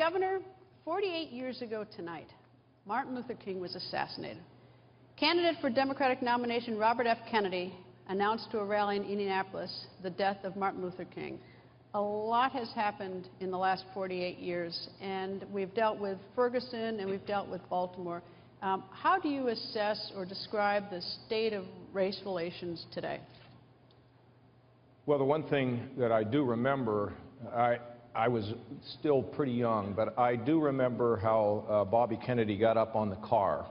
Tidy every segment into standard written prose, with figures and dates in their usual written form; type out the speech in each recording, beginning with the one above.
Governor, 48 years ago tonight, Martin Luther King was assassinated. Candidate for Democratic nomination Robert F. Kennedy announced to a rally in Indianapolis the death of Martin Luther King. A lot has happened in the last 48 years, and we've dealt with Ferguson and we've dealt with Baltimore. How do you assess or describe the state of race relations today? Well, the one thing that I do remember, I was still pretty young, but I do remember how Bobby Kennedy got up on the car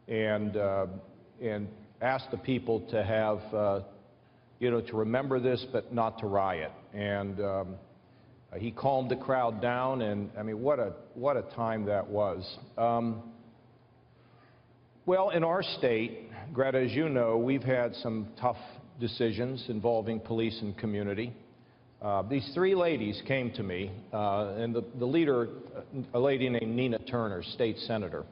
and asked the people to have, to remember this, but not to riot. And he calmed the crowd down, and I mean, what a time that was. Well, in our state, Greta, as you know, we've had some tough decisions involving police and community. These three ladies came to me, and the leader, a lady named Nina Turner, state senator,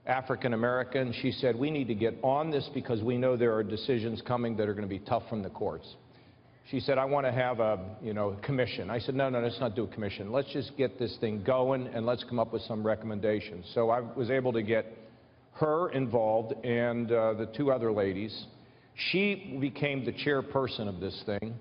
African-American. She said, we need to get on this because we know there are decisions coming that are going to be tough from the courts. She said, I want to have a, commission. I said, no, let's not do a commission. Let's just get this thing going, and let's come up with some recommendations. So I was able to get her involved and the two other ladies. She became the chairperson of this thing,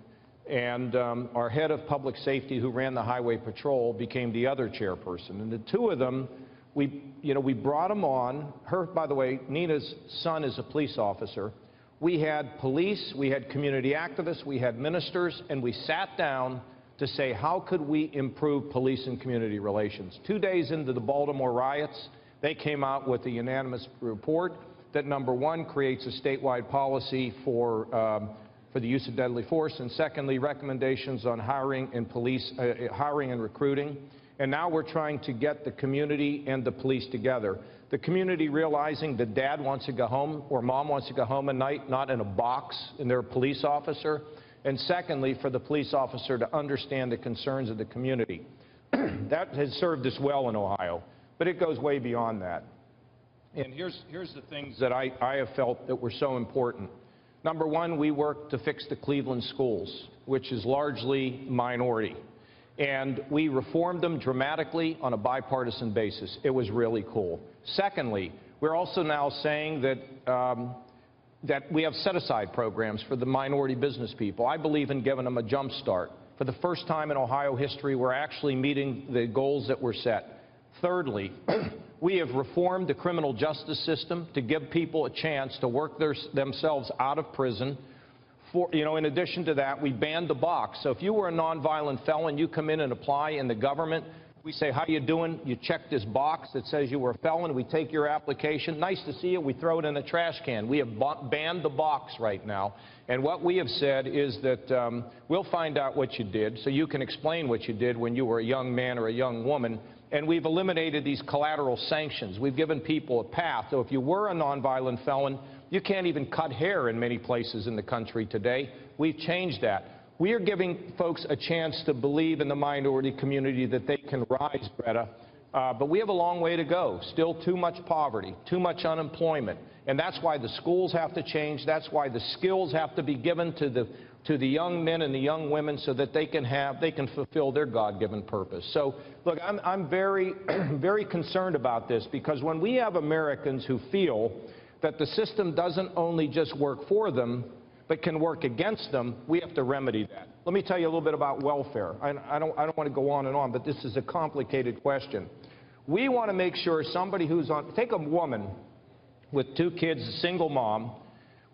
and our head of public safety, who ran the highway patrol, became the other chairperson. And the two of them, we brought them on. Her, by the way, Nina's son is a police officer. We had police, we had community activists, we had ministers, and we sat down to say, how could we improve police and community relations? 2 days into the Baltimore riots, they came out with a unanimous report that, number one, creates a statewide policy for the use of deadly force, and secondly, recommendations on hiring and recruiting. And now we're trying to get the community and the police together. The community realizing that dad wants to go home or mom wants to go home at night, not in a box, and they're a police officer. And secondly, for the police officer to understand the concerns of the community. That has served us well in Ohio, but it goes way beyond that. And here's the things that I have felt that were so important. Number one, we worked to fix the Cleveland schools, which is largely minority. And we reformed them dramatically on a bipartisan basis. It was really cool. Secondly, we're also now saying that, that we have set-aside programs for the minority business people. I believe in giving them a jump start. For the first time in Ohio history, we're actually meeting the goals that were set. Thirdly, we have reformed the criminal justice system to give people a chance to work themselves out of prison. In addition to that, we banned the box. So if you were a nonviolent felon, you come in and apply in the government. We say, how you doing? You check this box that says you were a felon. We take your application. Nice to see you. We throw it in the trash can. We have banned the box right now. And what we have said is that we'll find out what you did so you can explain what you did when you were a young man or a young woman. And we've eliminated these collateral sanctions. We've given people a path. So if you were a nonviolent felon, you can't even cut hair in many places in the country today. We've changed that. We are giving folks a chance to believe in the minority community that they can rise, Greta. But we have a long way to go. Still too much poverty, too much unemployment. And that's why the schools have to change. That's why the skills have to be given to the young men and the young women so that they can fulfill their God-given purpose. So, look, I'm very, very concerned about this, because when we have Americans who feel that the system doesn't only just work for them, but can work against them, we have to remedy that. Let me tell you a little bit about welfare. I don't want to go on and on, but this is a complicated question. We want to make sure somebody who's on, take a woman with 2 kids, a single mom.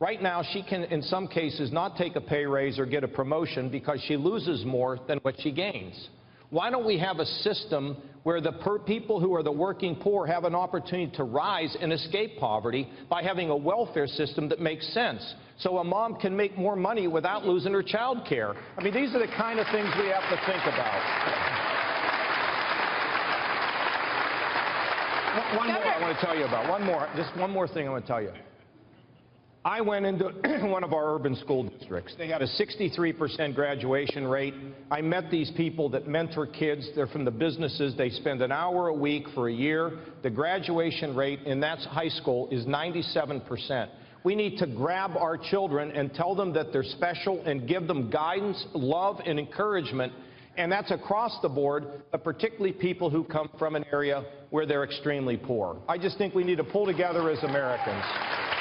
Right now, she can, in some cases, not take a pay raise or get a promotion because she loses more than what she gains. Why don't we have a system where the people who are the working poor have an opportunity to rise and escape poverty by having a welfare system that makes sense, so a mom can make more money without losing her child care? I mean, these are the kind of things we have to think about. One more I want to tell you about. Just one more thing I want to tell you. I went into one of our urban school districts. They had a 63% graduation rate. I met these people that mentor kids. They're from the businesses. They spend an hour a week for a year. The graduation rate in that high school is 97%. We need to grab our children and tell them that they're special and give them guidance, love, and encouragement. And that's across the board, but particularly people who come from an area where they're extremely poor. I just think we need to pull together as Americans.